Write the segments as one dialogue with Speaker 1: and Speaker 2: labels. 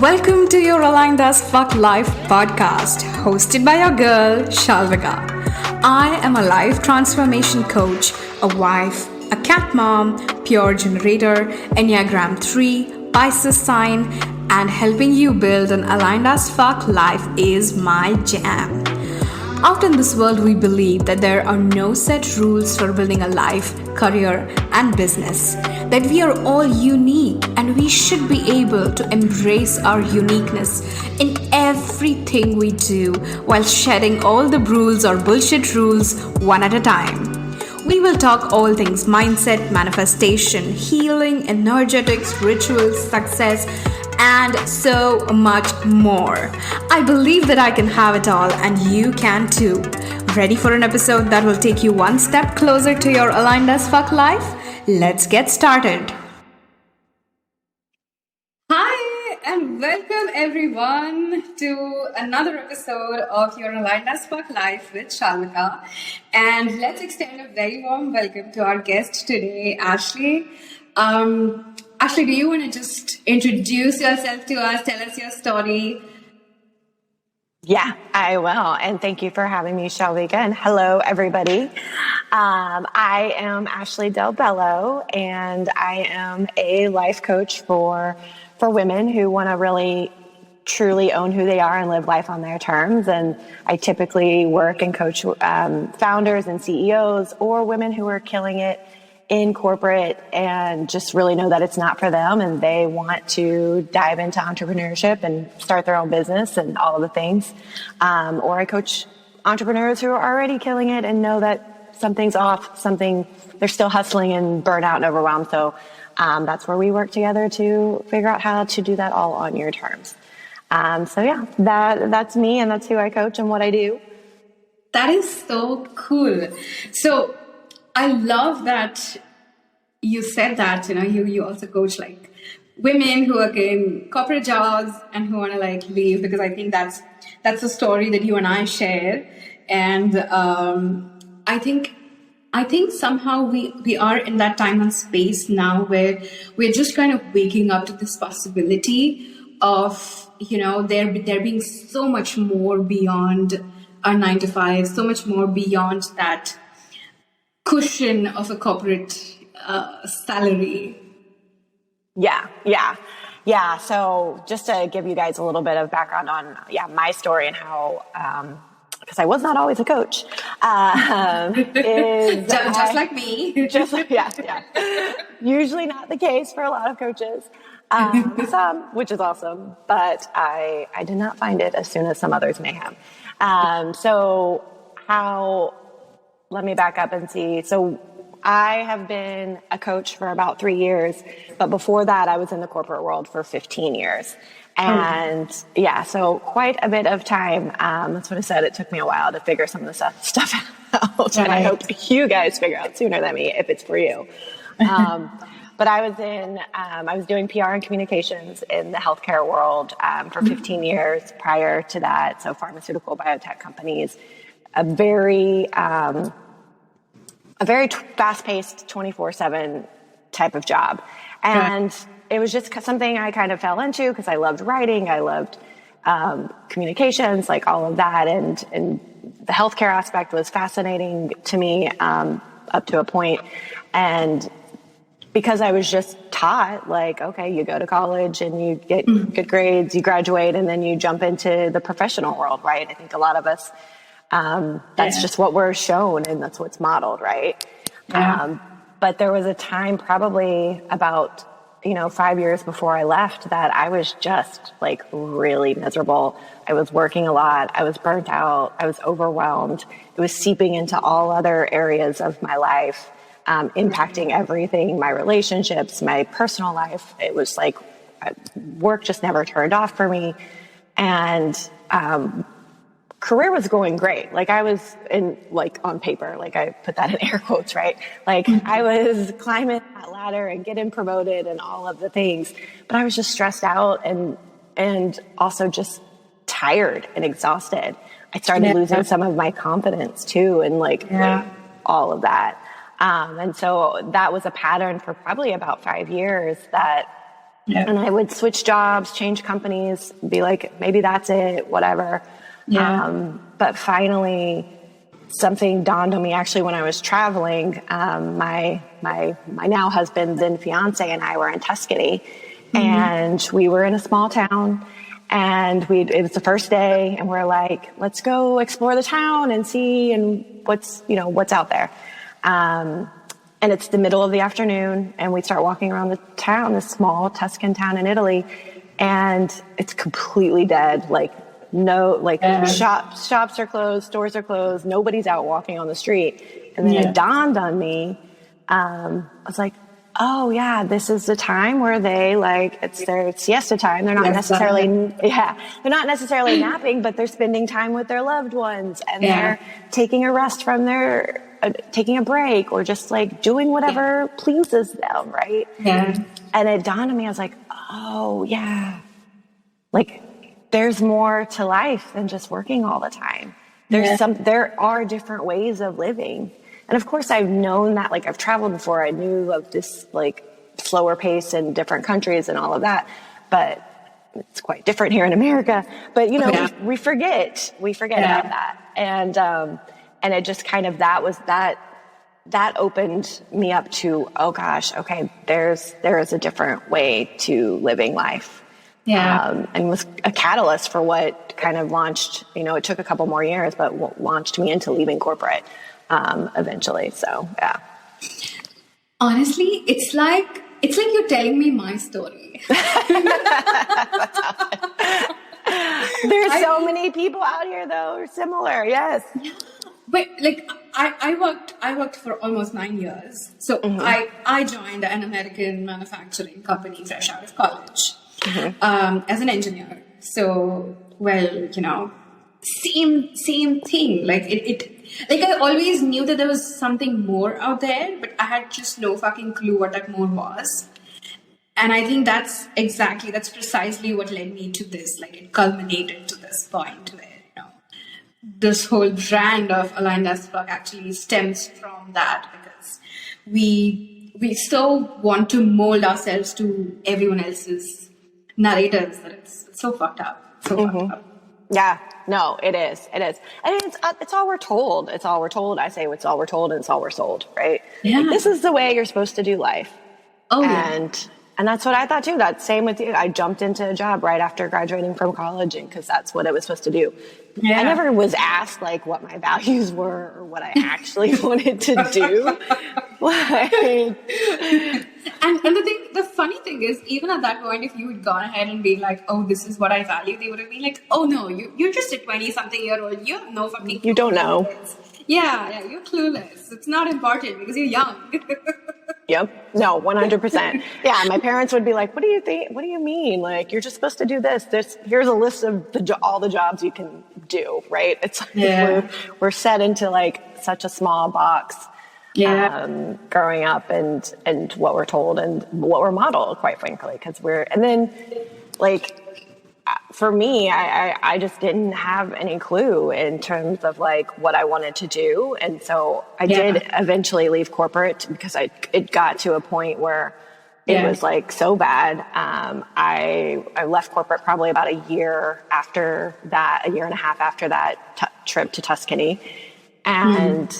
Speaker 1: Welcome to your Aligned as Fuck Life podcast, hosted by your girl, Shalvika. I am a life transformation coach, a wife, a cat mom, pure generator, Enneagram 3, Pisces sign, and helping you build an aligned as fuck life is my jam. Out in this world, we believe that there are no set rules for building a life, career, and business. That we are all unique and we should be able to embrace our uniqueness in everything we do while shedding all the rules or bullshit rules one at a time. We will talk all things mindset, manifestation, healing, energetics, rituals, success, and so much more. I believe that I can have it all and you can too. Ready for an episode that will take you one step closer to your aligned as fuck life? Let's get started. Hi and welcome everyone to another episode of your aligned as fuck life with Shalvika. And let's extend a very warm welcome to our guest today, Ashley. Ashley, do you want to just introduce yourself to us? Tell us your story.
Speaker 2: Yeah, I will. And thank you for having me, Shalvika. And hello, everybody. I am Ashley Delbello, and I am a life coach for women who want to really truly own who they are and live life on their terms. And I typically work and coach founders and CEOs or women who are killing it in corporate and just really know that it's not for them and they want to dive into entrepreneurship and start their own business and all of the things. Or I coach entrepreneurs who are already killing it and know that something's off, they're still hustling and burnt out and overwhelmed. So that's where we work together to figure out how to do that all on your terms. So yeah, that's me and that's who I coach and what I do.
Speaker 1: That is so cool. So I love that you said that, you also coach like women who are in corporate jobs and who want to like leave, because I think that's a story that you and I share. And I think somehow we are in that time and space now where we're just kind of waking up to this possibility of, there being so much more beyond our 9 to 5, so much more beyond that cushion of a corporate salary.
Speaker 2: Yeah. So just to give you guys a little bit of background on my story and how, because I was not always a coach,
Speaker 1: just like me.
Speaker 2: Yeah. Usually not the case for a lot of coaches. Some, which is awesome, but I did not find it as soon as some others may have. Let me back up and see. So I have been a coach for about 3 years, but before that I was in the corporate world for 15 years. And so quite a bit of time. That's what I said. It took me a while to figure some of the stuff out. Right. And I hope you guys figure out sooner than me if it's for you. But I was doing PR and communications in the healthcare world for 15 years prior to that. So pharmaceutical biotech companies, a very fast-paced 24/7 type of job. And it was just something I kind of fell into because I loved writing. I loved communications, like all of that. And the healthcare aspect was fascinating to me up to a point. And because I was just taught, like, okay, you go to college and you get good grades, you graduate, and then you jump into the professional world, right? I think a lot of us, that's just what we're shown and that's what's modeled, right? Yeah. But there was a time probably about, 5 years before I left that I was just like really miserable. I was working a lot. I was burnt out. I was overwhelmed. It was seeping into all other areas of my life, impacting everything, my relationships, my personal life. It was like work just never turned off for me. And, career was going great. Like I was on paper, like I put that in air quotes, right? Like I was climbing that ladder and getting promoted and all of the things, but I was just stressed out and also just tired and exhausted. I started losing some of my confidence too. And all of that. And so that was a pattern for probably about 5 years that And I would switch jobs, change companies, be like, maybe that's it, whatever. But finally, something dawned on me actually when I was traveling. My now husband, then fiance, and I were in Tuscany, and we were in a small town, and it was the first day, and we're like, let's go explore the town and see and what's out there. And it's the middle of the afternoon, and we start walking around the town, this small Tuscan town in Italy, and it's completely dead. Like, shops are closed, stores are closed, nobody's out walking on the street. And then it dawned on me, I was like, oh yeah, this is the time where they it's their siesta time. They're not necessarily, they're not necessarily napping, but they're spending time with their loved ones, and they're taking a rest from taking a break, or just like doing whatever pleases them. Right. And it dawned on me, I was like, oh yeah, like there's more to life than just working all the time. There are different ways of living. And of course I've known that, like I've traveled before. I knew of this like slower pace in different countries and all of that, but it's quite different here in America. But we forget about that. And it just kind of, that opened me up to, oh gosh, okay, there is a different way to living life. And was a catalyst for what kind of launched, it took a couple more years, but what launched me into leaving corporate eventually. So, yeah.
Speaker 1: Honestly, it's like you're telling me my story.
Speaker 2: There's so many people out here though who are similar. Yes.
Speaker 1: Yeah. But like I worked for almost 9 years. So I joined an American manufacturing company fresh out of college as an engineer. So, same thing. Like like I always knew that there was something more out there, but I had just no fucking clue what that more was. And I think that's precisely what led me to this. Like it culminated to this point where, this whole brand of Aligned as Fuck actually stems from that, because we so want to mold ourselves to everyone else's narratives that it's so fucked up. Fucked up.
Speaker 2: Yeah, no, it is. I mean, it's all we're told. It's all we're told. I say it's all we're told, and it's all we're sold, right?
Speaker 1: Yeah.
Speaker 2: Like, this is the way you're supposed to do life.
Speaker 1: Oh,
Speaker 2: And that's what I thought too. That's same with you. I jumped into a job right after graduating from college, and because that's what I was supposed to do. I never was asked like what my values were or what I actually wanted to do.
Speaker 1: And the funny thing is, even at that point, if you had gone ahead and been like, "Oh, this is what I value," they would have been like, "Oh no, you're just a 20-something-year-old. You have no fucking.
Speaker 2: You don't know."
Speaker 1: Yeah, you're clueless. It's not important because you're young.
Speaker 2: Yep. No, 100%. Yeah. My parents would be like, what do you think? What do you mean? Like, you're just supposed to do this. Here's a list of all the jobs you can do. Right. It's like we're set into like such a small box, growing up and what we're told and what we're modeled, quite frankly, and then like, for me, I just didn't have any clue in terms of like what I wanted to do. And so I did eventually leave corporate because it got to a point where it was like so bad. I left corporate probably about a year and a half after that trip to Tuscany. And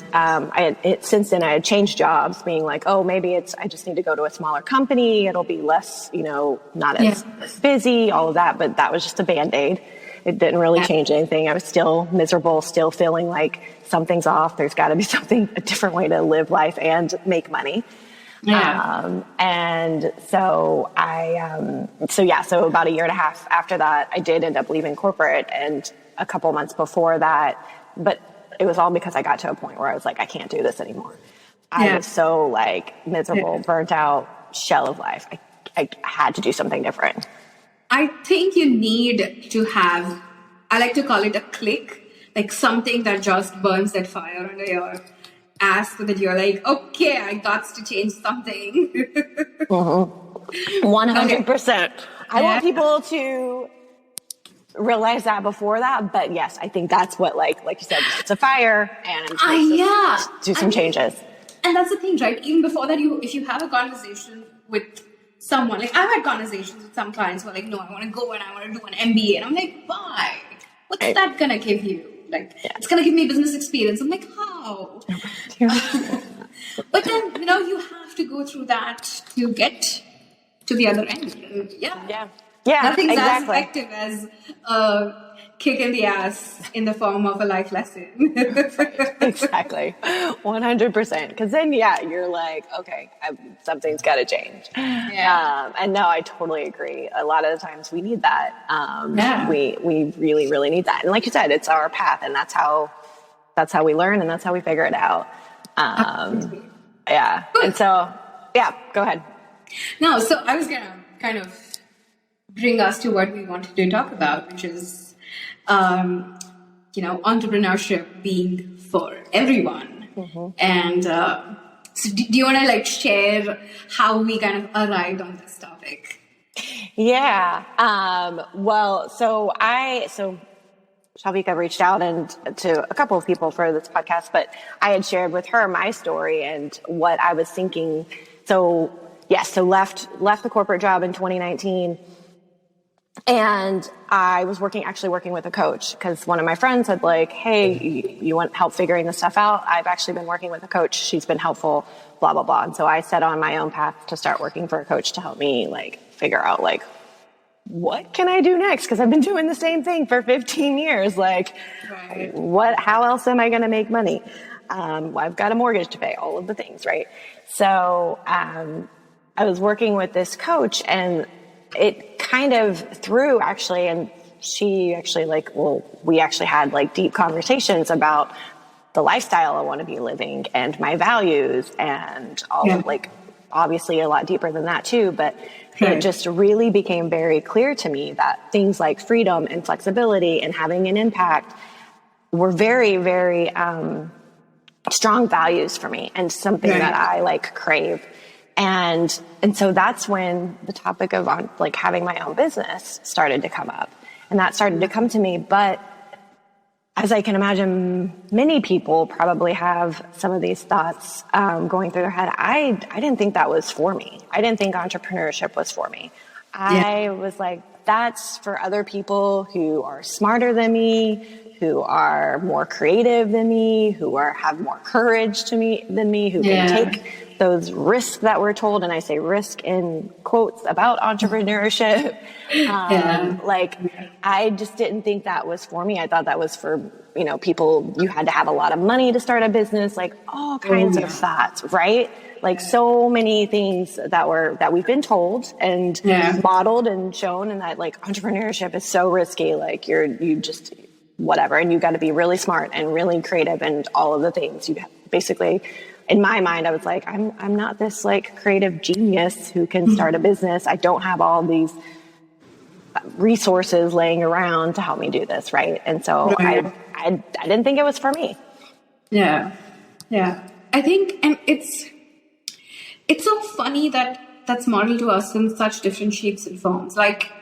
Speaker 2: since then I had changed jobs, being like, oh, maybe I just need to go to a smaller company. It'll be less, not as busy, all of that. But that was just a Band-Aid. It didn't really change anything. I was still miserable, still feeling like something's off. There's got to be a different way to live life and make money. And so so about a year and a half after that, I did end up leaving corporate, and a couple months before that, but it was all because I got to a point where I was like, I can't do this anymore. I was so like miserable, burnt out, shell of life. I had to do something different.
Speaker 1: I think you need to have, I like to call it a click, like something that just burns that fire under your ass so that you're like, okay, I got to change something.
Speaker 2: 100%. I want people to realize that before that, but yes, I think that's what like you said, it's a fire, and do some changes.
Speaker 1: And that's the thing, right? Even before that, if you have a conversation with someone, like I've had conversations with some clients who are like, no, I want to go and I want to do an MBA. And I'm like, why? What's that going to give you? Like, it's going to give me business experience. I'm like, how? But then, you have to go through that to get to the other end. And
Speaker 2: Yeah,
Speaker 1: nothing's
Speaker 2: exactly.
Speaker 1: as effective as a kick in the ass in the form of a life lesson.
Speaker 2: Exactly. 100%. Because then, you're like, okay, something's got to change.
Speaker 1: Yeah.
Speaker 2: And no, I totally agree. A lot of the times we need that. We really, really need that. And like you said, it's our path, and that's how we learn, and that's how we figure it out. Yeah.
Speaker 1: Good.
Speaker 2: And so, go ahead.
Speaker 1: No, so I was going to kind of bring us to what we wanted to talk about, which is, entrepreneurship being for everyone.
Speaker 2: Mm-hmm.
Speaker 1: And so do you want to like share how we kind of arrived on this topic?
Speaker 2: Yeah. Well, so Shalvika reached out to a couple of people for this podcast, but I had shared with her my story and what I was thinking. So left the corporate job in 2019. And I was actually working with a coach, because one of my friends said like, hey, you want help figuring this stuff out? I've actually been working with a coach. She's been helpful, blah, blah, blah. And so I set on my own path to start working for a coach to help me like figure out like, what can I do next? Because I've been doing the same thing for 15 years. Like, how else am I going to make money? I've got a mortgage to pay, all of the things, right? So I was working with this coach, and it kind of threw actually, and she actually we actually had like deep conversations about the lifestyle I want to be living and my values and all of like, obviously a lot deeper than that too, but it just really became very clear to me that things like freedom and flexibility and having an impact were very, very strong values for me, and something that I like crave. And so that's when the topic of like having my own business started to come up, and that started to come to me. But as I can imagine, many people probably have some of these thoughts going through their head. I didn't think that was for me. I didn't think entrepreneurship was for me. I was like, that's for other people who are smarter than me, who are more creative than me, who have more courage than me, who can take those risks that we're told, and I say risk in quotes about entrepreneurship. Like, I just didn't think that was for me. I thought that was for, people, you had to have a lot of money to start a business, like all kinds of thoughts, right? Like so many things that we've been told and modeled and shown, and that like entrepreneurship is so risky. Like you just whatever, and you got to be really smart and really creative and all of the things. You basically, in my mind, I was like, I'm not this like creative genius who can start a business. I don't have all these resources laying around to help me do this, right? And so I didn't think it was for me. Yeah.
Speaker 1: I think, and it's so funny that that's modeled to us in such different shapes and forms. Like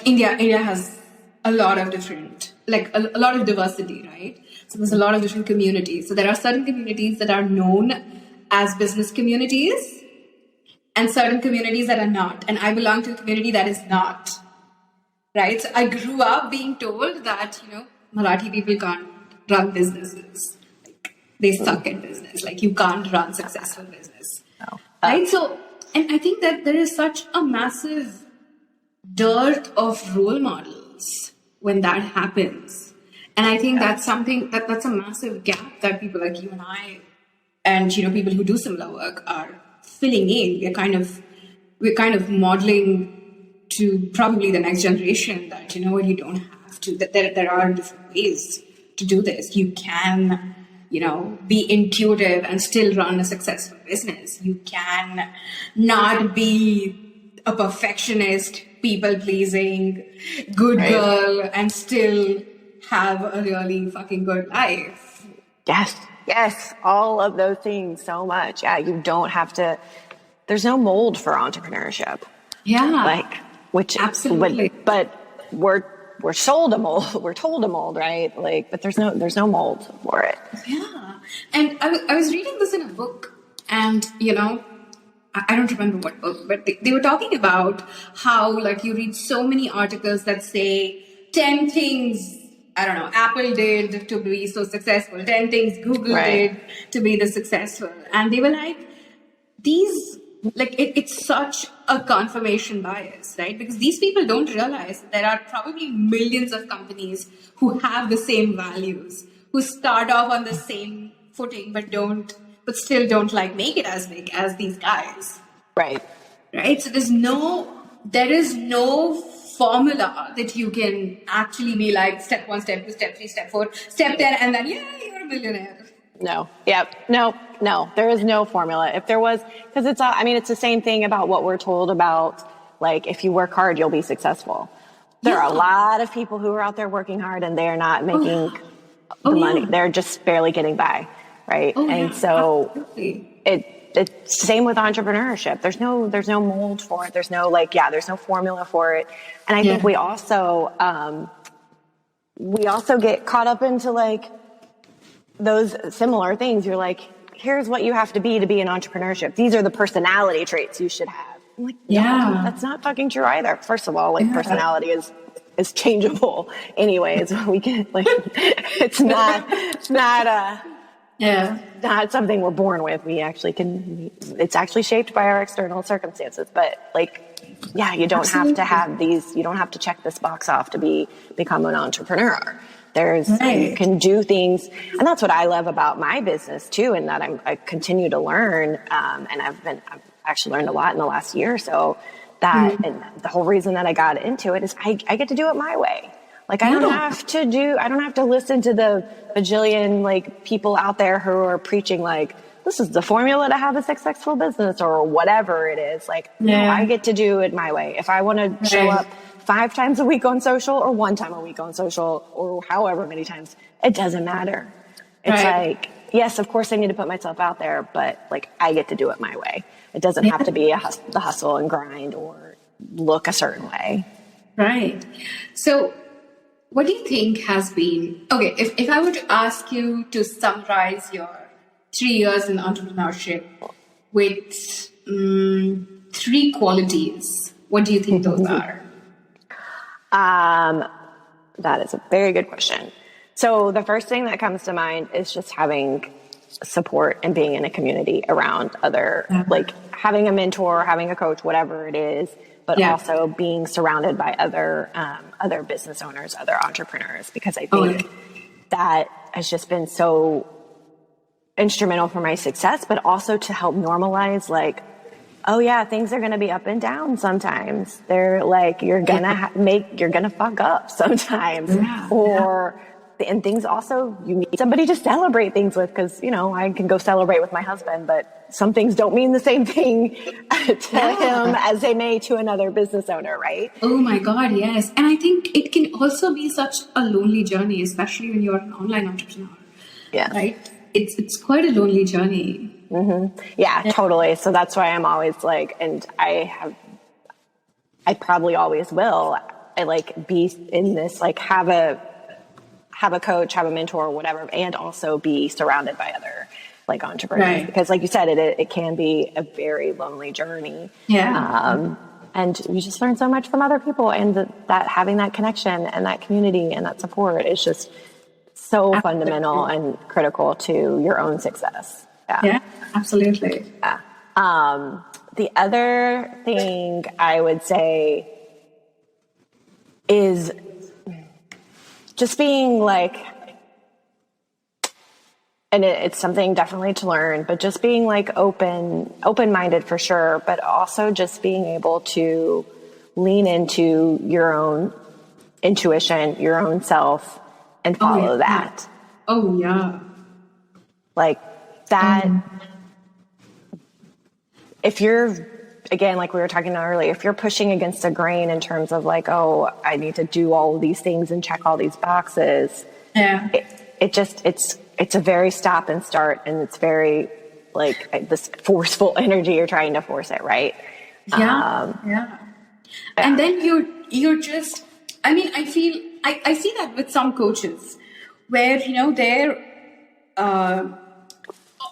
Speaker 1: India has a lot of different, like a lot of diversity, right? So there's a lot of different communities. So there are certain communities that are known as business communities and certain communities that are not. And I belong to a community that is not, right? So I grew up being told that, Marathi people can't run businesses. Like, they suck at business. Like, you can't run successful business.
Speaker 2: No.
Speaker 1: Right? So, and I think that there is such a massive dearth of role models when that happens. And I think that's something that's a massive gap that people like you and I and people who do similar work are filling in. We're kind of modeling to probably the next generation that you don't have to, that there are different ways to do this. You can be intuitive and still run a successful business. You can not be a perfectionist, people-pleasing, good girl, and still have a really fucking good life.
Speaker 2: Yes, all of those things so much. Yeah, you don't have to, there's no mold for entrepreneurship.
Speaker 1: Yeah.
Speaker 2: Which
Speaker 1: absolutely.
Speaker 2: But we're sold a mold, we're told a mold, right? But there's no mold for it.
Speaker 1: Yeah. And I was reading this in a book, and I don't remember what book, but they were talking about how, like, you read so many articles that say 10 things, I don't know, Apple did to be so successful, 10 things Google
Speaker 2: Right.
Speaker 1: did to be the successful. And they were like, these, like, it's such a confirmation bias, right? Because these people don't realize that there are probably millions of companies who have the same values, who start off on the same footing, but still don't like make it as big as these guys.
Speaker 2: Right.
Speaker 1: Right? So there is no formula that you can actually be like step 1, step 2, step 3, step 4, step 10, and then, yeah, you're a millionaire.
Speaker 2: No. Yep. No. There is no formula. If there was, because it's the same thing about what we're told about, like, if you work hard, you'll be successful. There are a lot of people who are out there working hard and they're not making the money. They're just barely getting by. Right. So
Speaker 1: absolutely.
Speaker 2: it's same with entrepreneurship. There's no mold for it. There's no formula for it. And I think we also get caught up into like those similar things. You're like, here's what you have to be in entrepreneurship. These are the personality traits you should have. I'm like, no, that's not fucking true either. First of all, like personality is changeable anyways. We can like, it's not something we're born with. We actually it's actually shaped by our external circumstances. But like, yeah, you don't have to have you don't have to check this box off to become an entrepreneur. You can do things. And that's what I love about my business too. And that I continue to learn. And I've actually learned a lot in the last year or so and the whole reason that I got into it is I get to do it my way. Like I don't have to listen to the bajillion like people out there who are preaching like, this is the formula to have a successful business or whatever it is. Like, no, I get to do it my way. If I want to show up 5 times a week on social or 1 time a week on social or however many times, it doesn't matter. It's like, yes, of course I need to put myself out there, but like I get to do it my way. It doesn't have to be the hustle and grind or look a certain way.
Speaker 1: Right. So what do you think has been, okay, if I were to ask you to summarize your 3 years in entrepreneurship with 3 qualities, what do you think those are?
Speaker 2: That is a very good question. So the first thing that comes to mind is just having support and being in a community around like having a mentor, having a coach, whatever it is, but also being surrounded by other business owners, other entrepreneurs, because I think that has just been so instrumental for my success, but also to help normalize like, oh yeah, things are going to be up and down sometimes. They're like, you're going to fuck up sometimes and things also, you need somebody to celebrate things with, because, I can go celebrate with my husband, but some things don't mean the same thing to him as they may to another business owner, right?
Speaker 1: Oh my God, yes. And I think it can also be such a lonely journey, especially when you're an online entrepreneur. Yeah. Right? It's quite a lonely journey.
Speaker 2: Mm-hmm. Yeah, totally. So that's why I'm always like, and I probably always will. I like be in this, like have a coach, have a mentor, whatever, and also be surrounded by other like entrepreneurs, because like you said, it can be a very lonely journey. Yeah. And you just learn so much from other people, and that having that connection and that community and that support is just so fundamental and critical to your own success.
Speaker 1: Yeah, absolutely.
Speaker 2: Yeah. The other thing I would say is just being like, and it's something definitely to learn, but just being like open-minded for sure, but also just being able to lean into your own intuition, your own self, and follow that.
Speaker 1: Oh yeah.
Speaker 2: Like that, if you're, again, like we were talking about earlier, if you're pushing against a grain in terms of like, oh, I need to do all of these things and check all these boxes. Yeah. It's a very stop and start, and it's very like this forceful energy. You're trying to force it, right?
Speaker 1: Yeah. And then you're just, I mean, I see that with some coaches where, they're,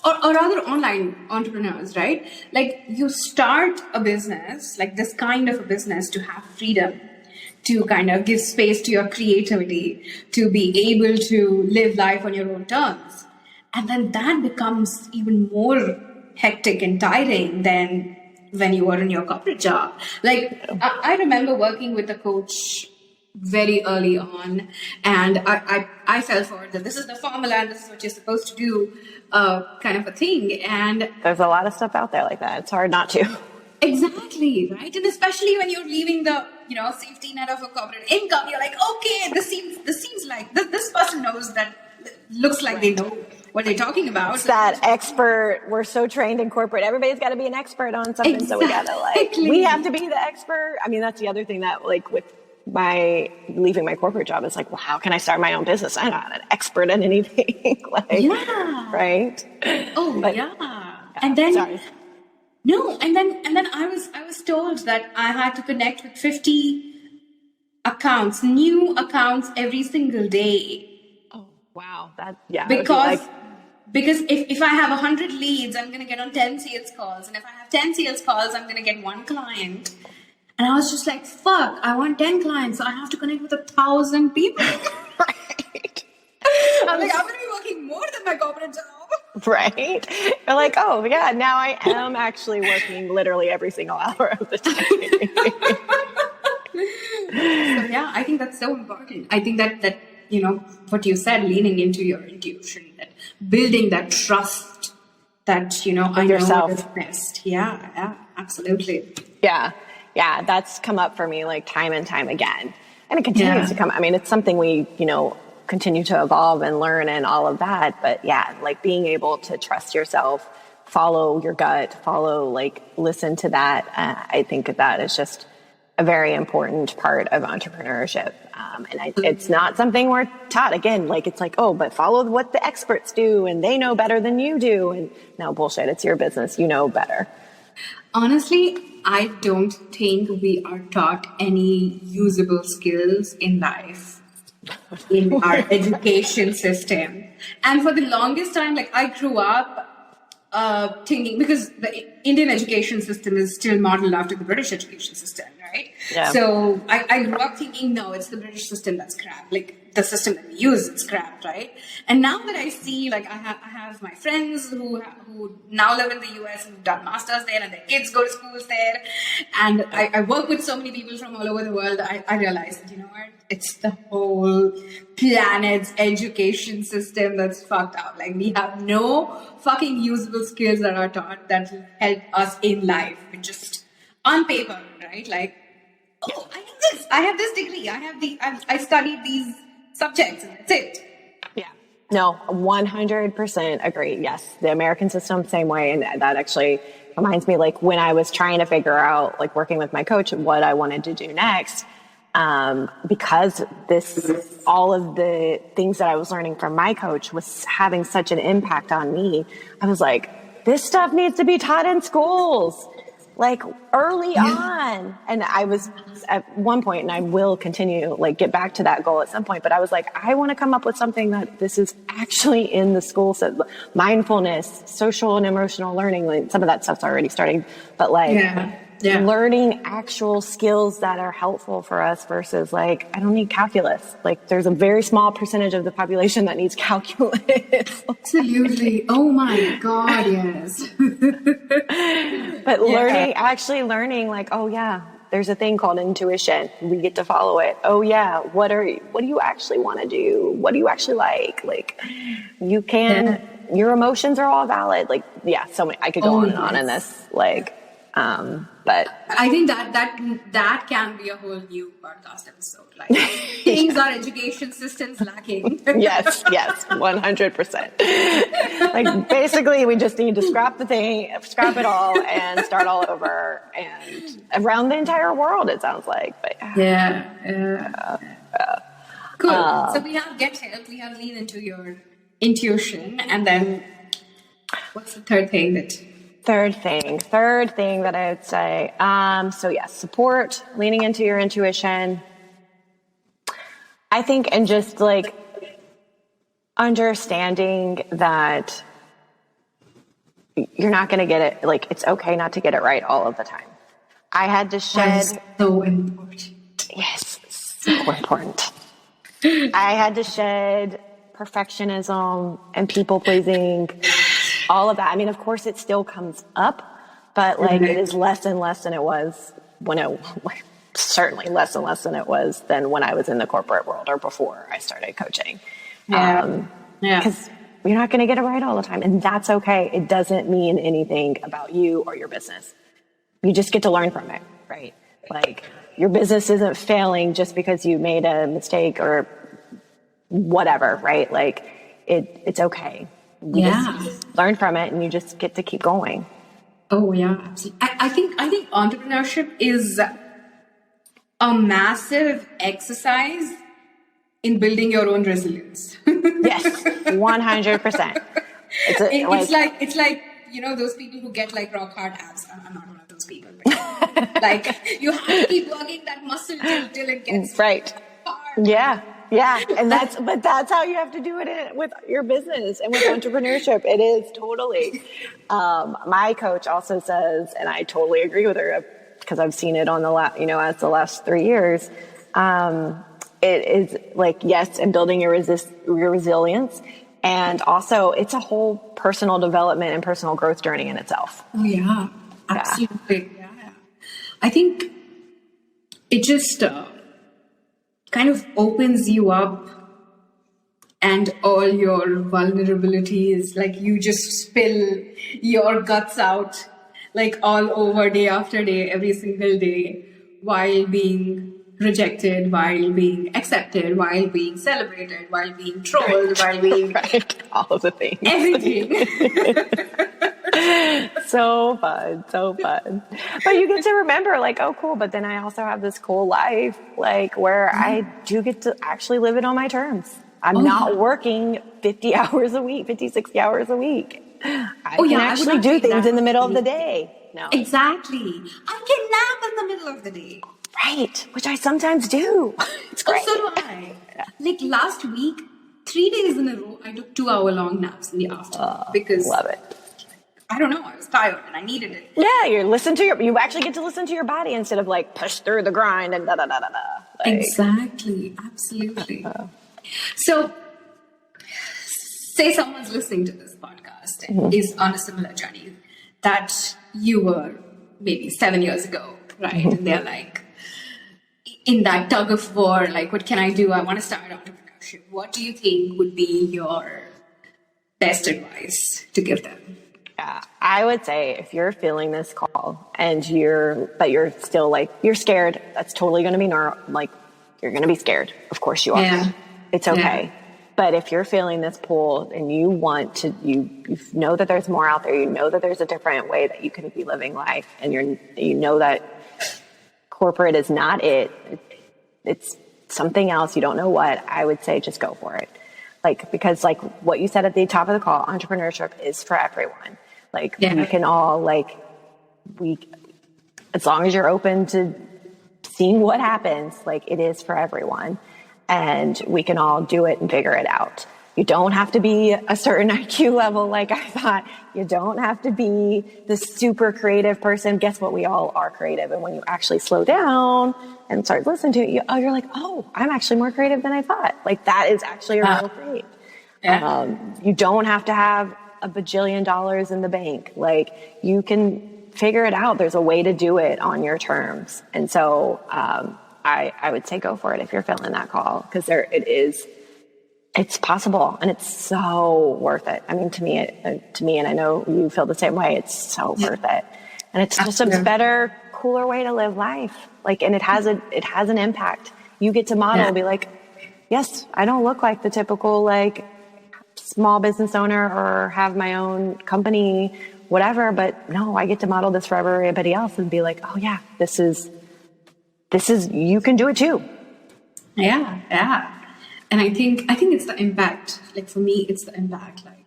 Speaker 1: or rather online entrepreneurs, right? Like you start a business, like this kind of a business, to have freedom, to kind of give space to your creativity, to be able to live life on your own terms. And then that becomes even more hectic and tiring than when you were in your corporate job. Like I remember working with a coach very early on, and I fell for that this is the formula and this is what you're supposed to do, kind of a thing. And
Speaker 2: There's a lot of stuff out there like that. It's hard not to.
Speaker 1: exactly, right? And especially when you're leaving the safety net of a corporate income, you're like, okay, this seems like this person knows that, looks like they know what they're talking about.
Speaker 2: It's that expert. We're so trained in corporate. Everybody's got to be an expert on something.
Speaker 1: Exactly.
Speaker 2: So we got to we have to be the expert. I mean, that's the other thing that with my leaving my corporate job, it's like, well, how can I start my own business? I'm not an expert at anything. Right.
Speaker 1: Oh,
Speaker 2: but,
Speaker 1: yeah. And then,
Speaker 2: sorry.
Speaker 1: No, and then I was told that I had to connect with 50 accounts, new accounts every single day.
Speaker 2: Oh, wow.
Speaker 1: Because if I have 100 leads, I'm going to get on 10 sales calls. And if I have 10 sales calls, I'm going to get one client. And I was just like, fuck, I want 10 clients, so I have to connect with 1,000 people.
Speaker 2: Right.
Speaker 1: I'm like, I'm going to be working more than my corporate job.
Speaker 2: Right. You're like, oh, yeah, now I am actually working literally every single hour of the day.
Speaker 1: So, yeah, I think that's so important. I think that what you said, leaning into your intuition, that building that trust that, I
Speaker 2: yourself.
Speaker 1: know what's best. Yeah, absolutely.
Speaker 2: Yeah, that's come up for me like time and time again. And it continues to come. I mean, it's something we, continue to evolve and learn and all of that. But yeah, like being able to trust yourself, follow your gut, listen to that. I think that is just a very important part of entrepreneurship. It's not something we're taught. Again, it's like, oh, but follow what the experts do and they know better than you do. And no, bullshit, it's your business. You know better.
Speaker 1: Honestly, I don't think we are taught any usable skills in life in our education system. And for the longest time, I grew up thinking, because the Indian education system is still modeled after the British education system, right?
Speaker 2: Yeah.
Speaker 1: So I grew up thinking, no, it's the British system that's crap. The system that we use is crap, right? And now that I see, I have my friends who now live in the US and who've done masters there, and their kids go to schools there, and I work with so many people from all over the world. I realized that, what? It's the whole planet's education system that's fucked up. We have no fucking usable skills that are taught that will help us in life. It's just on paper, right? Oh, I have this. I have this degree. I studied these subjects, and that's it.
Speaker 2: Yeah. No, 100% agree. Yes. The American system, same way. And that actually reminds me, when I was trying to figure out, working with my coach, what I wanted to do next, because all of the things that I was learning from my coach was having such an impact on me. I was like, this stuff needs to be taught in schools, early on. And I was at one point, and I will continue, get back to that goal at some point, but I was like, I want to come up with something that this is actually in the school. So mindfulness, social and emotional learning, some of that stuff's already starting, but learning actual skills that are helpful for us versus I don't need calculus. There's a very small percentage of the population that needs calculus.
Speaker 1: Absolutely. Oh my God, yes.
Speaker 2: But actually learning oh yeah, there's a thing called intuition. We get to follow it. Oh yeah, what do you actually want to do? What do you actually like? You can, your emotions are all valid. So many, I could go on and on in this, but
Speaker 1: I think that can be a whole new podcast episode. Things our education system's lacking.
Speaker 2: Yes, 100%. Basically, we just need to scrap it all, and start all over, and around the entire world. It sounds like, but
Speaker 1: cool. So we have get help. We have lean into your intuition, and then what's the third thing that?
Speaker 2: Third thing that I would say. So yes, support, leaning into your intuition. I think, and just understanding that you're not going to get it. Like, it's okay not to get it right all of the time. I had to shed.
Speaker 1: That is so important.
Speaker 2: Yes, so important. I had to shed perfectionism and people pleasing, all of that. I mean, of course it still comes up, but like it is less and less than it was when certainly less and less than it was than when I was in the corporate world or before I started coaching. Because you're not going to get it right all the time, and that's okay. It doesn't mean anything about you or your business. You just get to learn from it, right? Like, your business isn't failing just because you made a mistake or whatever, right? Like, it's okay. You just learn from it, and you just get to keep going.
Speaker 1: Oh yeah, absolutely. I think entrepreneurship is a massive exercise in building your own resilience.
Speaker 2: Yes, 100%.
Speaker 1: It's like those people who get like rock hard abs. I'm not one of those people, but like you have to keep working that muscle till it gets
Speaker 2: right.
Speaker 1: hard.
Speaker 2: Yeah, and that's how you have to do it with your business and with entrepreneurship. It is totally. My coach also says, and I totally agree with her because I've seen it on the last 3 years. It is like, yes, and building your resilience, and also it's a whole personal development and personal growth journey in itself.
Speaker 1: Oh yeah, absolutely. Yeah. I think it just kind of opens you up, and all your vulnerabilities, like you just spill your guts out like all over day after day, every single day, while being rejected, while being accepted, while being celebrated, while being trolled, while being
Speaker 2: all of the things,
Speaker 1: everything.
Speaker 2: So fun. But you get to remember, like, oh, cool. But then I also have this cool life, like, where I do get to actually live it on my terms. I'm not working 50 hours a week, 50, 60 hours a week. I can actually do things in the middle of the day. No.
Speaker 1: Exactly. I can nap in the middle of the day.
Speaker 2: Right. Which I sometimes do. It's great.
Speaker 1: So do I. Like last week, 3 days in a row, I took 2-hour-long naps in the afternoon because
Speaker 2: love it.
Speaker 1: I don't know, I was tired and I needed it.
Speaker 2: Yeah, you actually get to listen to your body instead of like push through the grind and da da da da da. Like,
Speaker 1: exactly, absolutely. So, say someone's listening to this podcast and is on a similar journey that you were maybe 7 years ago, right? And they're like in that tug of war, like, what can I do? I want to start entrepreneurship. What do you think would be your best advice to give them?
Speaker 2: Yeah, I would say if you're feeling this call and you're still like, you're scared, that's totally going to be normal. Like, you're going to be scared. Of course you are. Yeah. It's okay. Yeah. But if you're feeling this pull and you want to, you know that there's more out there, you know that there's a different way that you can be living life, and you know that corporate is not it. It's something else. You don't know what. I would say just go for it. Like, because like what you said at the top of the call, entrepreneurship is for everyone. Like, we can all as long as you're open to seeing what happens, like, it is for everyone, and we can all do it and figure it out. You don't have to be a certain IQ level. Like I thought, you don't have to be the super creative person. Guess what? We all are creative. And when you actually slow down and start listening to it, you're like, oh, I'm actually more creative than I thought. Like, that is actually a real trait. Yeah. You don't have to have a bajillion dollars in the bank. Like, you can figure it out. There's a way to do it on your terms. And so, I would say go for it if you're feeling that call, because it's possible, and it's so worth it. I mean, to me, and I know you feel the same way. It's so worth it. And it's just a better, cooler way to live life. Like, and it has an impact. You get to model and be like, yes, I don't look like the typical, like, small business owner or have my own company, whatever, but no, I get to model this for everybody else and be like, oh yeah, this is, you can do it too.
Speaker 1: Yeah. Yeah. And I think it's the impact. Like, for me, it's the impact, like,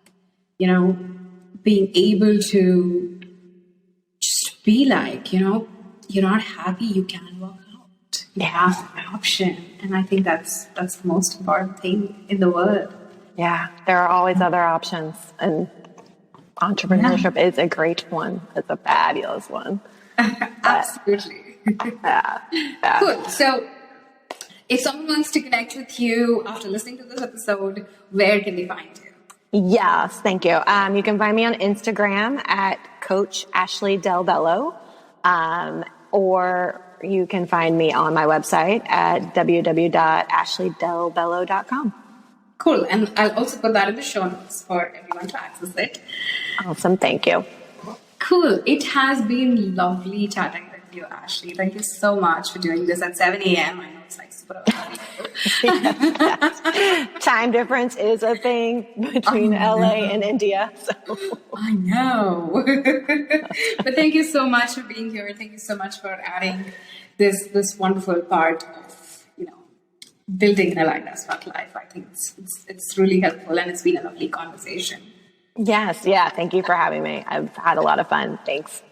Speaker 1: being able to just be like, you're not happy, you can walk out. You have an option. And I think that's the most important thing in the world.
Speaker 2: Yeah, there are always other options, and entrepreneurship is a great one. It's a fabulous one.
Speaker 1: Absolutely.
Speaker 2: Yeah.
Speaker 1: Cool. So, if someone wants to connect with you after listening to this episode, where can they find you?
Speaker 2: Yes, thank you. You can find me on Instagram at Coach Ashley Delbello, or you can find me on my website at www.ashleydelbello.com.
Speaker 1: Cool. And I'll also put that in the show notes for everyone to access it.
Speaker 2: Awesome. Thank you.
Speaker 1: Cool. It has been lovely chatting with you, Ashley. Thank you so much for doing this at 7 a.m. I know it's like super early.
Speaker 2: Time difference is a thing between LA and India. So.
Speaker 1: I know. But thank you so much for being here. Thank you so much for adding this wonderful part of building an aligned as fuck life. I think it's really helpful, and it's been a lovely conversation.
Speaker 2: Yes, yeah. Thank you for having me. I've had a lot of fun. Thanks.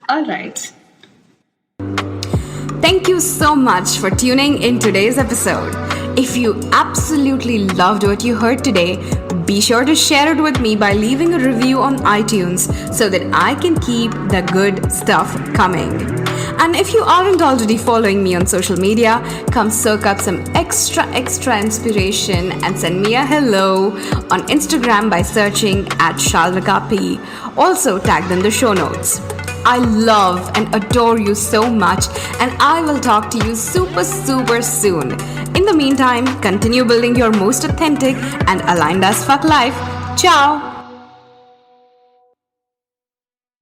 Speaker 1: All right. Thank you so much for tuning in today's episode. If you absolutely loved what you heard today, be sure to share it with me by leaving a review on iTunes so that I can keep the good stuff coming. And if you aren't already following me on social media, come soak up some extra inspiration and send me a hello on Instagram by searching @ShalvikaP. Also tagged in the show notes. I love and adore you so much, and I will talk to you super soon. In the meantime, continue building your most authentic and aligned as fuck life. Ciao!